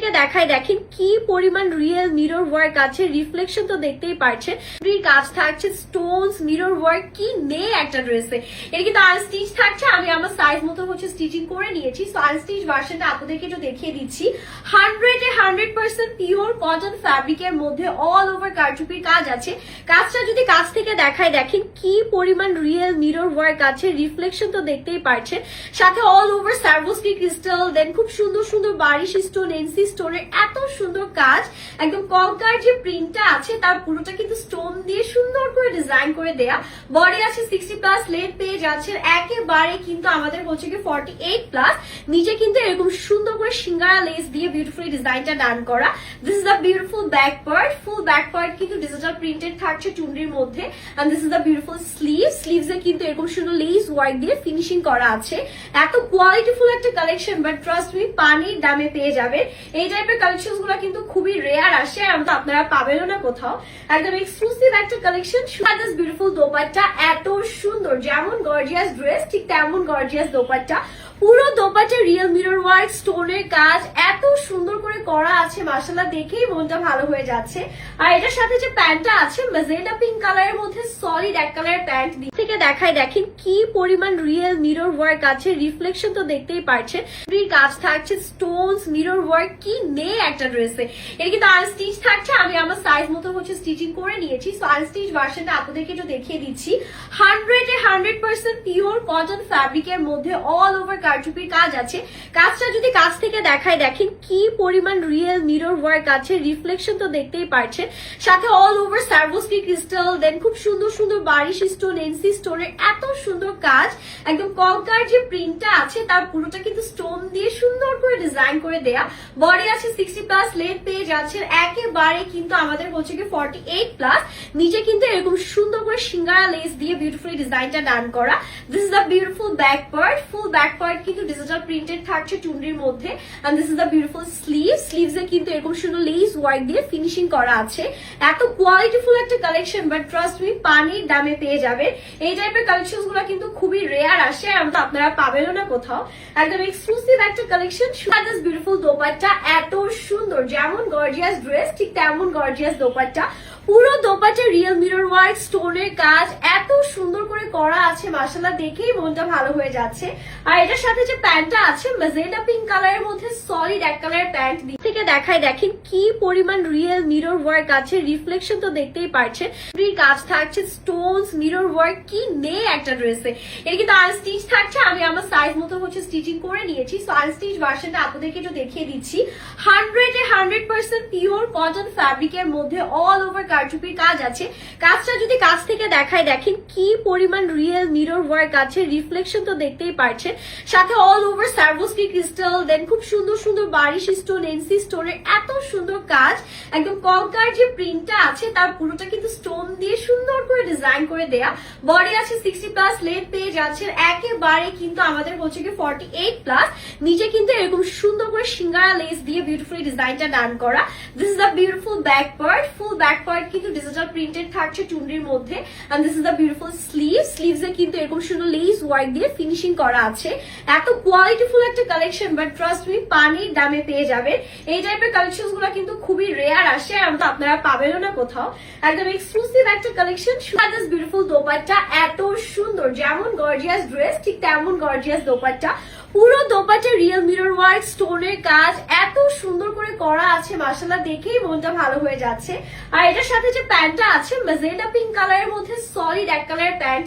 থেকে দেখায় দেখেন কি পরিমাণ রিয়েল মিরর ওয়ার্ক আছে, রিফ্লেকশন তো দেখতেই পারছেন। কাজ থাকছে, স্টোনস, মিরর ওয়ার্ক কি নেই একটা ড্রেসে। এটা কিন্তু আনস্টিচ থাকছে, আমি আমার সাইজ মতো স্টিচিং করে নিয়েছি। সো আনস্টিচ ভার্সনটা আপনাদেরকে একটু দেখিয়ে দিচ্ছি। 100% পিওর কটন ফ্যাব্রিকের মধ্যে অল ওভার কারচুপির কাজ আছে। কাজটা যদি কাছ থেকে দেখায় দেখেন কি পরিমাণ রিয়েল মিরর ওয়ার্ক আছে, রিফ্লেকশন তো দেখতেই পারছেন। সাথে অল ওভার সার্ভোস্কি ক্রিস্টাল, দেন খুব সুন্দর সুন্দর বারিশ স্টোন, এনসি স্টোনের এত সুন্দর কাজ। একদম কঙ্কার যে প্রিন্টটা আছে তার পুরোটা কিন্তু স্টোন দিয়ে সুন্দর করে ডিজাইন করে দেয়া। বডি আছে 60+, লেন্থ পেয়ে যাচ্ছে একেবারে কিন্তু আমাদের হচ্ছে কি 48+। নিচে কিন্তু এরকম সুন্দর করে সিঙ্গারা লেস দিয়ে বিউটিফুলি ডিজাইনটা ডান করা। This is the beautiful back part. Full back part কিন্তু ডিজিটাল প্রিন্টেড থাকছে চুনরির মধ্যে। And this is the beautiful sleeves এ কিন্তু এরকম সুন্দর লেস ওয়ার্ক দিয়ে ফিনিশিং করা আছে। এত কোয়ালিটিফুল একটা কালেকশন, বাট ট্রাস্ট মি পানির দামে পেয়ে যাবেন। এই টাইপের কালেকশন গুলো কিন্তু খুবই রেয়ার আসে, আর আপনারা পাবেনও না কোথাও। একদম এক্সক্লুসিভ একটা কালেকশন। দিস বিউটিফুল দোপাট্টা এত সুন্দর, যেমন গর্জিয়াস ড্রেস ঠিক তেমন গর্জিয়াস দোপাট্টা। পুরো দোপাট্টা রিয়েল মিরর ওয়ার্ক, স্টোনের কাজ এত সুন্দর করে করা আছে, মাশাআল্লাহ দেখেই মনটা ভালো হয়ে যাচ্ছে। আর এটার সাথে যে প্যান্টটা আছে ম্যাজেন্টা পিঙ্ক কালারের মধ্যে সলিড এক কালারের প্যান্ট থেকে দেখায় দেখেন কি পরিমাণ রিয়েল মিরর ওয়ার্ক আছে, রিফ্লেকশন তো দেখতেই পারছেন। কাজ থাকছে, স্টোনস, মিরর ওয়ার্ক কি নেই একটা ড্রেসে। এটা কিন্তু আনস্টিচ থাকছে, আমি আমার সাইজ মতো স্টিচিং করে নিয়েছি। সো আনস্টিচ ভার্সনটা আপনাদেরকে একটু দেখিয়ে দিচ্ছি। 100% পিওর কটন ফ্যাব্রিকের মধ্যে অল ওভার কারচুপির কাজ আছে। কাজটা যদি কাছ থেকে দেখায় দেখেন কি পরিমাণ রিয়েল মিরর ওয়ার্ক আছে, রিফ্লেকশন তো দেখতেই পারছেন। সাথে অল ওভার সার্ভোস্কি ক্রিস্টাল, দেন খুব সুন্দর সুন্দর বারিশ স্টোন, এনসি স্টোনের এত সুন্দর কাজ। একদম কঙ্কার যে প্রিন্টটা আছে তার পুরোটা কিন্তু স্টোন দিয়ে সুন্দর করে ডিজাইন করে দেয়া। বডি আছে 60+, লেন্থ পেয়ে যাচ্ছেন একেবারে কিন্তু আমাদের হচ্ছে কি 48+। নিচে কিন্তু এরকম সুন্দর করে সিঙ্গারা লেস দিয়ে বিউটিফুলি ডিজাইনটা ডান করা। This is the beautiful back part. Full back part কিন্তু ডিজিটাল প্রিন্টেড থাকছে চুনরির মধ্যে। And this is the beautiful sleeves এ কিন্তু এরকম সুন্দর লেস ওয়ার্ক দিয়ে ফিনিশিং করা আছে। এত কোয়ালিটিফুল একটা কালেকশন, বাট ট্রাস্ট মি পানির দামে পেয়ে যাবেন। এই টাইপের কালেকশন গুলো কিন্তু খুবই রেয়ার আসে, আর আপনারা পাবেনও না কোথাও। একদম এক্সক্লুসিভ একটা কালেকশন। দিস বিউটিফুল দোপাট্টা এত সুন্দর, যেমন গর্জিয়াস ড্রেস ঠিক তেমন গর্জিয়াস দোপাট্টা। পুরো দোপাট্টা রিয়েল মিরর ওয়ার্ক, স্টোনের কাজ এত সুন্দর করে করা আছে, মাশাআল্লাহ দেখেই মনটা ভালো হয়ে যাচ্ছে। আর এটার সাথে যে প্যান্টটা আছে ম্যাজেন্টা পিঙ্ক কালারের মধ্যে সলিড এক কালারের প্যান্ট থেকে দেখায় দেখেন কি পরিমাণ রিয়েল মিরর ওয়ার্ক আছে, রিফ্লেকশন তো দেখতেই পারছেন। কাজ থাকছে, স্টোনস, মিরর ওয়ার্ক কি নেই একটা ড্রেসে। এটা কিন্তু আনস্টিচ থাকছে, আমি আমার সাইজ মতো স্টিচিং করে নিয়েছি। সো আনস্টিচ ভার্সনটা আপনাদেরকে একটু দেখিয়ে দিচ্ছি। 100% পিওর কটন ফ্যাব্রিকের মধ্যে অল ওভার কারচুপির কাজ আছে। কাজটা যদি কাছ থেকে দেখায় দেখেন কি পরিমাণ রিয়েল মিরর ওয়ার্ক আছে, রিফ্লেকশন তো দেখতেই পারছেন। সাথে অল ওভার সার্ভোস্কি ক্রিস্টাল, দেন খুব সুন্দর সুন্দর বারিশ স্টোন, এনসি স্টোনের এত সুন্দর কাজ। একদম কঙ্কার যে প্রিন্টটা আছে তার পুরোটা কিন্তু স্টোন দিয়ে সুন্দর করে ডিজাইন করে দেয়া। বডি আছে 60+, লেন্থ পেয়ে যাচ্ছেন একেবারে কিন্তু আমাদের হচ্ছে কি 48+। নিচে কিন্তু এরকম সুন্দর করে সিঙ্গারা লেস দিয়ে বিউটিফুলি ডিজাইনটা ডান করা। This is the beautiful back part. Full back part কিন্তু ডিজিটাল প্রিন্টেড থাকছে চুনরির মধ্যে। And this is the beautiful sleeves এ কিন্তু এরকম সুন্দর লেস ওয়ার্ক দিয়ে ফিনিশিং করা আছে। এত কোয়ালিটিফুল একটা কালেকশন, বাট ট্রাস্ট মি পানির দামে পেয়ে যাবেন। এই টাইপের কালেকশন গুলো কিন্তু খুবই রেয়ার আসে, আর আপনারা পাবেনও না কোথাও। একদম এক্সক্লুসিভ একটা কালেকশন। দিস বিউটিফুল দোপাট্টা এত সুন্দর, যেমন গর্জিয়াস ড্রেস ঠিক তেমন গর্জিয়াস দোপাট্টা। পুরো দোপাট্টা রিয়েল মিরর ওয়ার্ক, স্টোনের কাজ এত সুন্দর করে করা আছে, মাশাআল্লাহ দেখেই মনটা ভালো হয়ে যাচ্ছে। আর এটার সাথে যে প্যান্টটা আছে ম্যাজেন্টা পিঙ্ক কালারের মধ্যে সলিড এক কালারের প্যান্ট